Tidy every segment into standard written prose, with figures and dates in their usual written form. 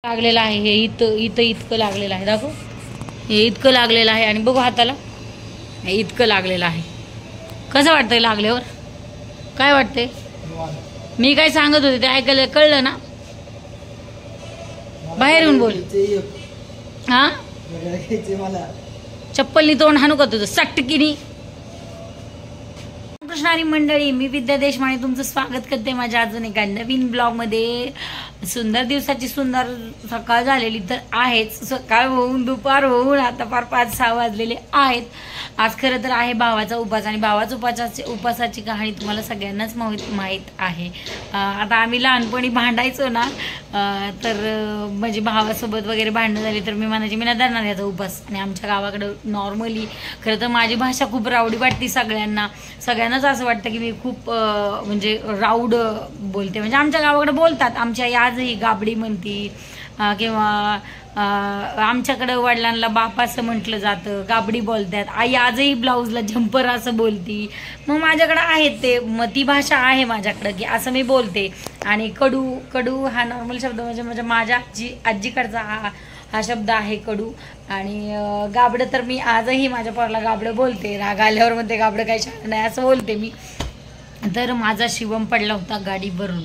लागलेलं आहे हे इथं इतकं लागलेलं आहे. दाखव, हे इतकं लागलेलं आहे आणि बघू हाताला हे इतकं लागलेलं आहे. कसं वाटतंय लागल्यावर? काय वाटतंय? मी काय सांगत होते ते ऐकायला कळलं ना? बाहेर येऊन बोल. हा, चप्पलनी तोंड हाणू का तुझं सटकिनी? कृष्णारी मंडळी, मी विद्या देशमाने तुमचं स्वागत करते माझ्या अजून एका नवीन ब्लॉग मध्ये. सुंदर दिवसाची सुंदर सकाळ झालेली तर आहेच. सकाळ होऊन दुपार होऊन आता फार 5-6 वाजलेले आहेत. आज खरं तर आहे भावाचा उपास आणि भावाचा उपासाची कहाणी तुम्हाला सगळ्यांनाच माहीत आहे. आता आम्ही लहानपणी भांडायचो ना, तर म्हणजे भावासोबत वगैरे भांडणं झाली तर मी म्हणायचे मी नाही धरणार याचा उपास. आणि आमच्या गावाकडं नॉर्मली खरं तर माझी भाषा खूप रावडी वाटते सगळ्यांनाच असं वाटतं की मी खूप म्हणजे राऊड बोलते. म्हणजे आमच्या गावाकडे बोलतात, आमच्या आई आजही गाबडी म्हणती किंवा आमच्याकडे वडिलांना बाप असं म्हटलं जातं, गाबडी बोलतात. आई आजही ब्लाऊजला झंपर असं बोलती. मग माझ्याकडं आहेत ते, मग ती भाषा आहे माझ्याकडं की असं मी बोलते. आणि कडू हा नॉर्मल शब्द म्हणजे माझ्या आजीकडचा हा शब्द आहे कडू. आणि गाबडं तर मी आजही माझ्या पोराला गाबडं बोलते. राग आल्यावर म्हणते गाबडं काही शाळा नाही असं बोलते मी. तर माझा शिवम पडला होता गाडीवरून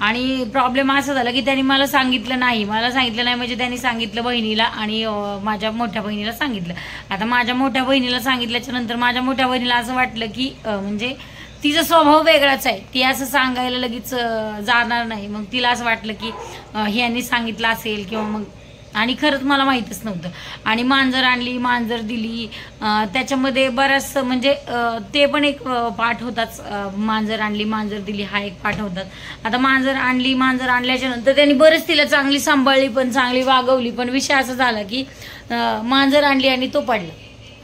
आणि प्रॉब्लेम असा झाला की त्यांनी मला सांगितलं नाही म्हणजे त्यांनी सांगितलं बहिणीला आणि माझ्या मोठ्या बहिणीला सांगितलं. आता माझ्या मोठ्या बहिणीला सांगितल्याच्या नंतर माझ्या मोठ्या बहिणीला असं वाटलं की म्हणजे तिचा स्वभाव वेगळाच आहे, ती असं सांगायला लगेच जाणार नाही. मग तिला असं वाटलं की ह्यांनी सांगितलं असेल किंवा मग, आणि खरंच मला माहीतच नव्हतं. आणि मांजर आणली, मांजर दिली, त्याच्यामध्ये बरंच म्हणजे ते पण एक पाठ होताच. मांजर आणली, मांजर दिली हा एक पाठ होतात. आता मांजर आणल्याच्या नंतर त्यांनी बरेच तिला चांगली सांभाळली पण, चांगली वागवली पण. विषय असा झाला की मांजर आणली आणि तो पडला.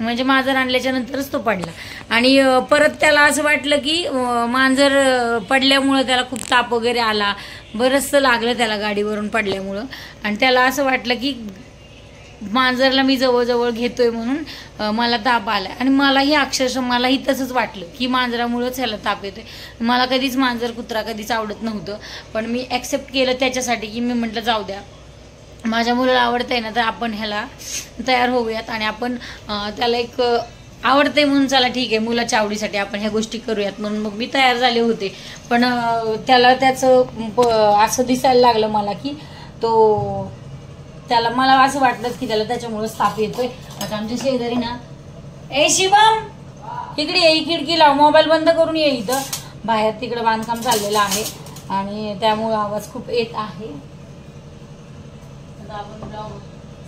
म्हणजे मांजर आणल्याच्या नंतरच तो पडला. आणि परत त्याला असं वाटलं की मांजर पडल्यामुळं त्याला खूप ताप वगैरे आला, बरंचसं लागलं त्याला गाडीवरून पडल्यामुळं. आणि त्याला असं वाटलं की मांजरला मी जवळ घेतोय म्हणून मला ताप आला. आणि मलाही अक्षरशः मलाही तसंच वाटलं की मांजरामुळंच ह्याला ताप येतोय. मला कधीच मांजर कुत्रा कधीच आवडत नव्हतं, पण मी ॲक्सेप्ट केलं त्याच्यासाठी की मी म्हटलं जाऊ द्या, माझ्या मुलाला आवडतंय ना तर आपण ह्याला तयार होऊयात आणि आपण त्याला एक आवडतंय म्हणून चला ठीक आहे, मुलाच्या आवडीसाठी आपण ह्या गोष्टी करूयात म्हणून मग मी तयार झाले होते. पण त्याला त्याचं असं दिसायला लागलं मला की त्याला मला असं वाटलं की त्याला त्याच्यामुळेच ताप येतोय. आता आमच्या शेजारी ना, ए शिवम इकडे ये, खिडकी लाव, मोबाईल बंद करून ये. इथं बाहेर तिकडं बांधकाम चाललेलं आहे आणि त्यामुळे आवाज खूप येत आहे. आपण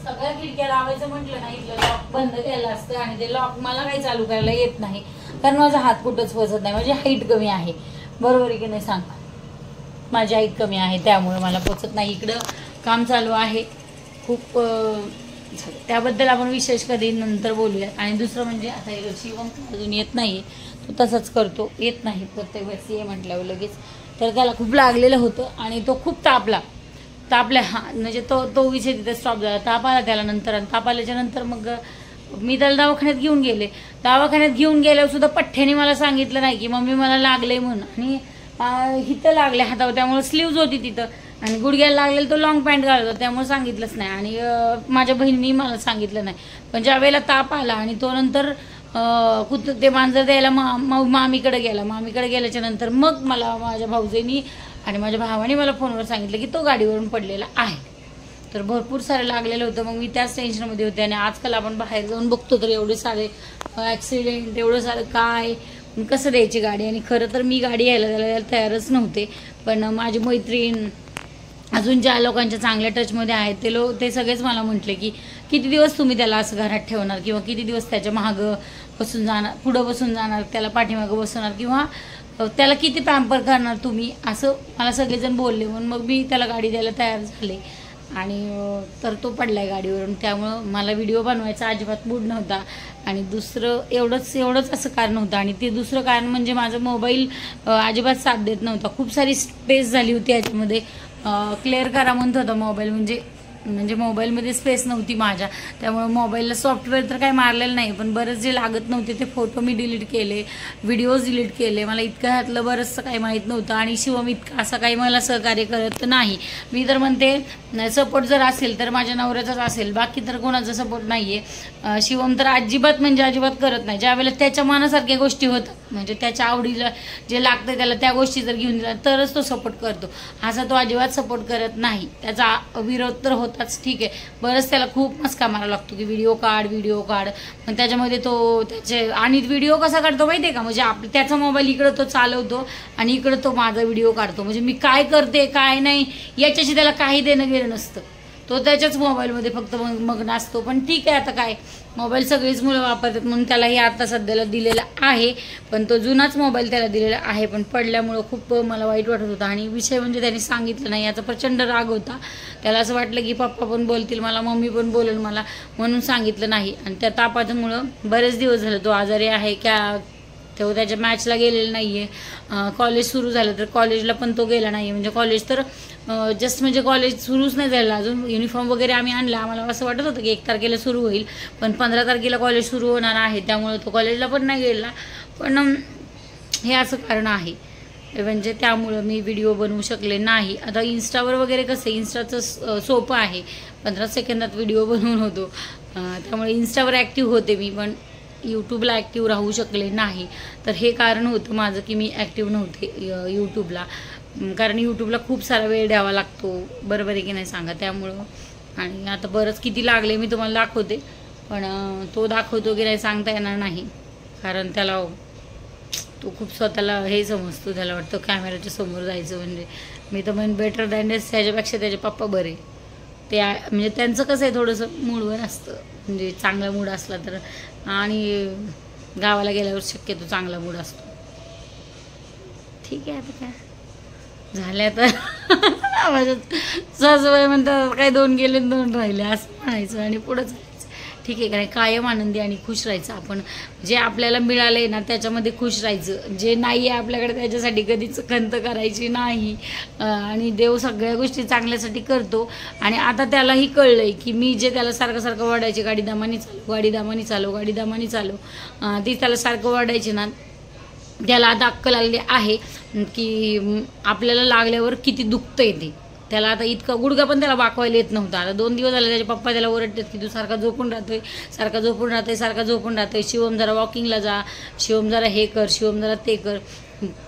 सगळ्या खिडक्या लावायचं म्हटलं ना, इथलं लॉक बंद केलं असतं आणि ते लॉक मला काही चालू करायला येत नाही कारण माझा हात कुठंच पोचत नाही. माझी हाईट कमी आहे, बरोबर आहे की नाही सांग? माझी हाईट कमी आहे त्यामुळे मला पोचत नाही. इकडं काम चालू आहे खूप, त्याबद्दल आपण विशेष कधी नंतर बोलूया. आणि दुसरं म्हणजे आता शिवम अजून येत नाही, तो तसंच करतो, येत नाही प्रत्येक वेळेस ये म्हटल्यावर लगेच. तर त्याला खूप लागलेलं होतं आणि तो खूप तापला हा म्हणजे तो विषय तिथे स्टॉप झाला. ताप आला त्याला नंतर, आणि ताप आल्याच्या नंतर मग मी त्याला दवाखान्यात घेऊन गेले. दवाखान्यात घेऊन गेल्यावर सुद्धा पठ्ठ्याने मला सांगितलं नाही की मम्मी मला लागलंय म्हणून. आणि हिथं लागले हातावर, त्यामुळे स्लीव्ज होती तिथं, आणि गुडघ्याला लागलेलं तो लॉंग पॅन्ट घालत होता त्यामुळे सांगितलंच नाही. आणि माझ्या बहिणीने मला सांगितलं नाही. पण ज्या वेळेला ताप आला आणि तो नंतर ते मांजर द्यायला मामीकडे गेल्याच्या नंतर मग मला माझ्या भाऊजींनी आणि माझ्या भावाने मला फोनवर सांगितलं की तो गाडीवरून पडलेला आहे. तर भरपूर सारे लागलेलं होतं. मग मी त्याच टेन्शनमध्ये होते. आणि आजकाल आपण बाहेर जाऊन बघतो तर एवढे सारे ॲक्सिडेंट, एवढं सारं काय कसं द्यायची गाडी. आणि खरं तर मी गाडी यायला तयारच नव्हते, पण माझी मैत्रीण अजून ज्या लोकांच्या चांगल्या टचमध्ये आहेत ते सगळेच मला म्हटले की किती दिवस तुम्ही त्याला असं घरात ठेवणार किंवा किती दिवस त्याच्या मागं बसून जाणार, पुढं बसून जाणार, त्याला पाठीमागं बसवणार किंवा त्याला किती पॅम्पर करणार तुम्ही, असं मला सगळेजण बोलले. म्हणून मग मी त्याला गाडी द्यायला तयार झाले. आणि तर तो पडलाय गाडीवरून. त्यामुळं मला व्हिडिओ बनवायचा अजिबात मूड नव्हता. आणि दुसरं एवढंच असं कारण होतं. आणि ते दुसरं कारण म्हणजे माझा मोबाईल अजिबात साथ देत नव्हता. खूप सारी स्पेस झाली होती याच्यामध्ये, क्लिअर करा म्हणत होता मोबाईल, म्हणजे म्हणजे मोबाईलमध्ये स्पेस नव्हती माझ्या, त्यामुळे मोबाईलला सॉफ्टवेअर तर काही मारलेलं नाही, पण बरेच जे लागत नव्हते ते फोटो मी डिलीट केले, व्हिडिओज डिलीट केले. मला इतकं ह्यातलं बरंचसं काही माहीत नव्हतं आणि शिवम इतकं असं काही मला सहकार्य करत नाही. मी तर म्हणते सपोर्ट जर असेल तर माझ्या नवऱ्याचाच असेल, बाकी तर कोणाचा सपोर्ट नाही आहे. शिवम तर अजिबात म्हणजे अजिबात करत नाही. ज्यावेळेला त्याच्या मनासारख्या गोष्टी होतात, म्हणजे त्याच्या आवडीला जे लागतं त्याला त्या गोष्टी जर घेऊन दिल्या तरच तो सपोर्ट करतो, असा तो अजिबात सपोर्ट करत नाही. त्याचा विरोध तर होताच, ठीक आहे, बरंच त्याला खूप मस्का मारावा लागतो की व्हिडिओ काढ. पण त्याच्यामध्ये तो त्याचे आणि व्हिडिओ कसा काढतो माहिती आहे का, म्हणजे त्याचा मोबाईल इकडं तो चालवतो आणि इकडं तो माझा व्हिडिओ काढतो. म्हणजे मी काय करते काय नाही याच्याशी त्याला काही देणं घेणं नसतं. तो त्याच्याच मोबाईलमध्ये फक्त मग्न असतो. पण ठीक आहे, आता काय, मोबाईल सगळीच मुलं वापरतात म्हणून त्यालाही आता सध्याला दिलेला आहे. पण तो जुनाच मोबाईल त्याला दिलेला आहे, पण पडल्यामुळं खूप मला वाईट वाटत होतं. आणि विषय म्हणजे त्यांनी सांगितलं नाही, याचा प्रचंड राग होता. त्याला असं वाटलं की पप्पा पण बोलतील मला, मम्मी पण बोलेल मला, म्हणून सांगितलं नाही. आणि त्या तापामुळं बरेच दिवस झाले तो आजारी आहे. तो त्याच्या मॅचला गेलेला नाही आहे. कॉलेज सुरू झालं तर कॉलेजला पण तो गेला नाही. म्हणजे कॉलेज तर जस्ट म्हणजे कॉलेज सुरूच नाही झालं अजून. युनिफॉर्म वगैरे आम्ही आणला, आम्हाला असं वाटत होतं की 1 तारखेला सुरू होईल, पण 15 तारखेला कॉलेज सुरू होणार आहे, त्यामुळे तो कॉलेजला पण नाही गेला. पण हे असं कारण आहे, म्हणजे त्यामुळं मी व्हिडिओ बनवू शकले नाही. आता इन्स्टावर वगैरे कसं, इन्स्टाचं सोपं आहे, 15 सेकंदात व्हिडिओ बनवून होतो, त्यामुळे इन्स्टावर ॲक्टिव्ह होते मी, पण यूट्यूबला ॲक्टिव्ह राहू शकले नाही. तर हे कारण होतं माझं की मी ॲक्टिव्ह नव्हते यूट्यूबला, कारण यूट्यूबला खूप सारा वेळ द्यावा लागतो, बरोबर आहे की नाही सांगा. त्यामुळं आणि आता बरंच किती लागले मी तुम्हाला दाखवते, पण तो दाखवतो की नाही सांगता येणार नाही, कारण त्याला तो खूप स्वतःला हे समजतो, त्याला वाटतं कॅमेऱ्याच्या समोर जायचं. म्हणजे मी तर म्हणून बेटर दॅन डेस, त्याच्यापेक्षा त्याचे पप्पा बरे. ते म्हणजे त्यांचं कसं आहे, थोडंसं मूडवर असतं, म्हणजे चांगला मूड असला तर, आणि गावाला गेल्यावर शक्यतो चांगला मूड असतो. ठीक आहे, आता काय झाल्या तर माझ्या सासूबाई म्हणतात काय 2 गेले 2 राहिले असं म्हणायचं आणि पुढं जायचं. ठीक आहे का नाही, कायम आनंदी आणि खुश राहायचं. आपण जे आपल्याला मिळालं आहे ना त्याच्यामध्ये खुश राहायचं, जे नाही आहे आपल्याकडे त्याच्यासाठी कधीच खंत करायची नाही. आणि देव सगळ्या गोष्टी चांगल्यासाठी करतो. आणि आता त्यालाही कळलं आहे की मी जे त्याला सारखं वाढायचे, गाडी दामानी चालव, ती त्याला सारखं वाढायची ना, त्याला आता अक्कल आलेली आहे की आपल्याला लागल्यावर किती दुखतं येते. त्याला आता इतका गुडघा पण त्याला वाकवायला येत नव्हता. आता 2 दिवस झाले त्याचे पप्पा त्याला ओरडतात की तू सारखा झोपून राहतोय, शिवम जरा वॉकिंगला जा, शिवम जरा हे कर, शिवम जरा ते कर.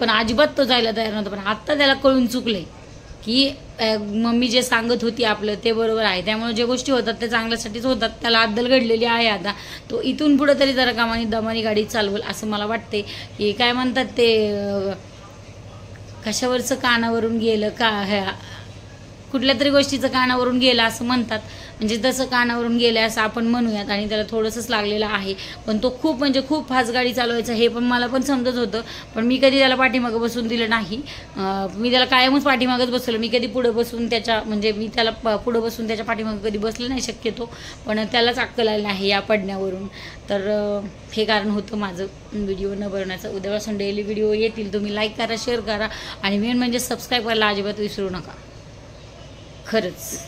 पण अजिबात तो जायला तयार नव्हता. पण आत्ता त्याला कळून चुकले की मम्मी जे सांगत होती आपलं ते बरोबर आहे. त्यामुळे जे गोष्टी होतात ते चांगल्यासाठीच होतात. त्याला अद्दल घडलेली आहे. आता तो इथून पुढं तरी जरा दमानी गाडी चालवेल असं मला वाटते. की काय म्हणतात ते, कशावरचं कानावरून गेलं का, ह्या कुठल्या तरी गोष्टीचं कानावरून गेलं असं म्हणतात. म्हणजे तसं कानावरून गेलं असं आपण म्हणूयात. आणि त्याला थोडंसंच लागलेलं आहे. पण तो खूप म्हणजे खूप फास्ट गाडी चालवायचा हे पण मला पण समजत होतं. पण मी कधी त्याला पाठीमागं बसून दिलं नाही. मी त्याला कायमच पाठीमागच बसवलं. मी कधी पुढं बसून मी त्याला पुढं बसून त्याच्या पाठीमागं कधी बसले नाही शक्यतो. पण त्यालाच अक्कल आलेलं आहे या पडण्यावरून. तर हे कारण होतं माझं व्हिडिओ न बनवण्याचं. उद्यापासून डेली व्हिडिओ येतील. तुम्ही लाईक करा, शेअर करा आणि मेन म्हणजे सबस्क्राईब करायला अजिबात विसरू नका. खरंच.